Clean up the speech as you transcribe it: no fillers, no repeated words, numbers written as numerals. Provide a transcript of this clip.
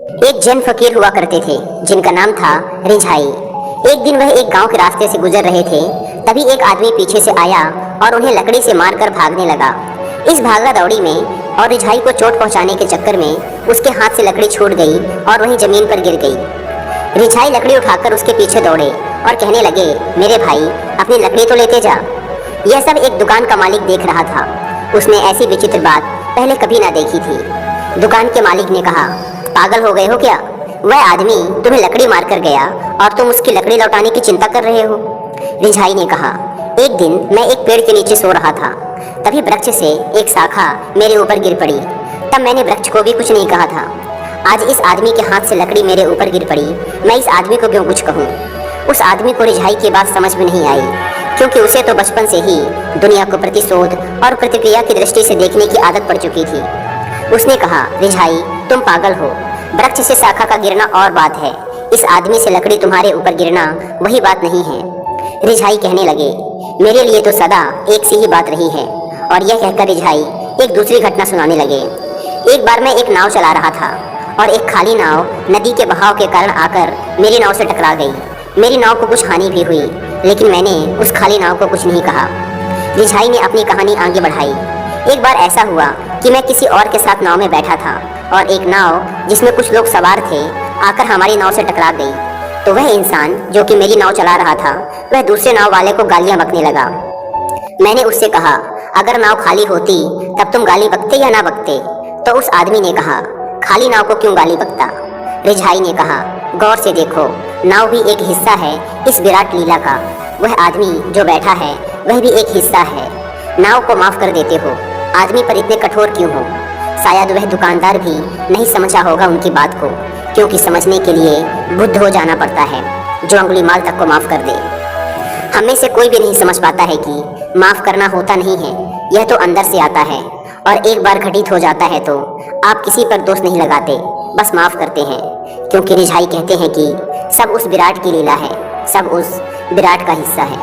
एक जैन फकीर हुआ करते थे जिनका नाम था रिझाई। एक दिन वह एक गांव के रास्ते से गुजर रहे थे, तभी एक आदमी पीछे से आया और उन्हें लकड़ी से मारकर भागने लगा। इस भागा दौड़ी में और रिझाई को चोट पहुंचाने के चक्कर में उसके हाथ से लकड़ी छूट गई और वहीं जमीन पर गिर गई। रिझाई लकड़ी उठाकर उसके पीछे दौड़े और कहने लगे, मेरे भाई अपनी लकड़ी तो लेते जा। यह सब एक दुकान का मालिक देख रहा था। उसने ऐसी विचित्र बात पहले कभी ना देखी थी। दुकान के मालिक ने कहा, पागल हो गए हो क्या? वह आदमी तुम्हें लकड़ी मारकर गया और तुम उसकी लकड़ी लौटाने की चिंता कर रहे हो। रिझाई ने कहा, एक दिन मैं एक पेड़ के नीचे सो रहा था, तभी वृक्ष से एक शाखा मेरे ऊपर गिर पड़ी। तब मैंने वृक्ष को भी कुछ नहीं कहा था। आज इस आदमी के हाथ से लकड़ी मेरे ऊपर गिर पड़ी, मैं इस आदमी को क्यों कुछ कहूँ? उस आदमी को रिझाई की बात समझ में नहीं आई, क्योंकि उसे तो बचपन से ही दुनिया को प्रतिशोध और प्रतिक्रिया की दृष्टि से देखने की आदत पड़ चुकी थी। उसने कहा, रिझाई तुम पागल हो, वृक्ष से शाखा का गिरना और बात है, इस आदमी से लकड़ी तुम्हारे ऊपर गिरना वही बात नहीं है। रिझाई कहने लगे, मेरे लिए तो सदा एक सी ही बात रही है। और यह कहकर रिझाई एक दूसरी घटना सुनाने लगे। एक बार मैं एक नाव चला रहा था और एक खाली नाव नदी के बहाव के कारण आकर मेरी नाव से टकरा गई। मेरी नाव को कुछ हानि भी हुई, लेकिन मैंने उस खाली नाव को कुछ नहीं कहा। रिझाई ने अपनी कहानी आगे बढ़ाई। एक बार ऐसा हुआ कि मैं किसी और के साथ नाव में बैठा था और एक नाव जिसमें कुछ लोग सवार थे आकर हमारी नाव से टकरा गई। तो वह इंसान जो कि मेरी नाव चला रहा था, वह दूसरे नाव वाले को गालियां बकने लगा। मैंने उससे कहा, अगर नाव खाली होती तब तुम गाली बकते या ना बकते? तो उस आदमी ने कहा, खाली नाव को क्यों गाली बकता? रिझाई ने कहा, गौर से देखो, नाव भी एक हिस्सा है इस विराट लीला का। वह आदमी जो बैठा है वह भी एक हिस्सा है। नाव को माफ कर देते हो, आदमी पर इतने कठोर क्यों हो? शायद वह दुकानदार भी नहीं समझा होगा उनकी बात को, क्योंकि समझने के लिए बुद्ध हो जाना पड़ता है जो अंगुलीमाल तक को माफ कर दे। हम में से कोई भी नहीं समझ पाता है कि माफ करना होता नहीं है, यह तो अंदर से आता है और एक बार घटित हो जाता है तो आप किसी पर दोष नहीं लगाते, बस माफ करते हैं। क्योंकि रिझाई कहते हैं कि सब उस विराट की लीला है, सब उस विराट का हिस्सा है।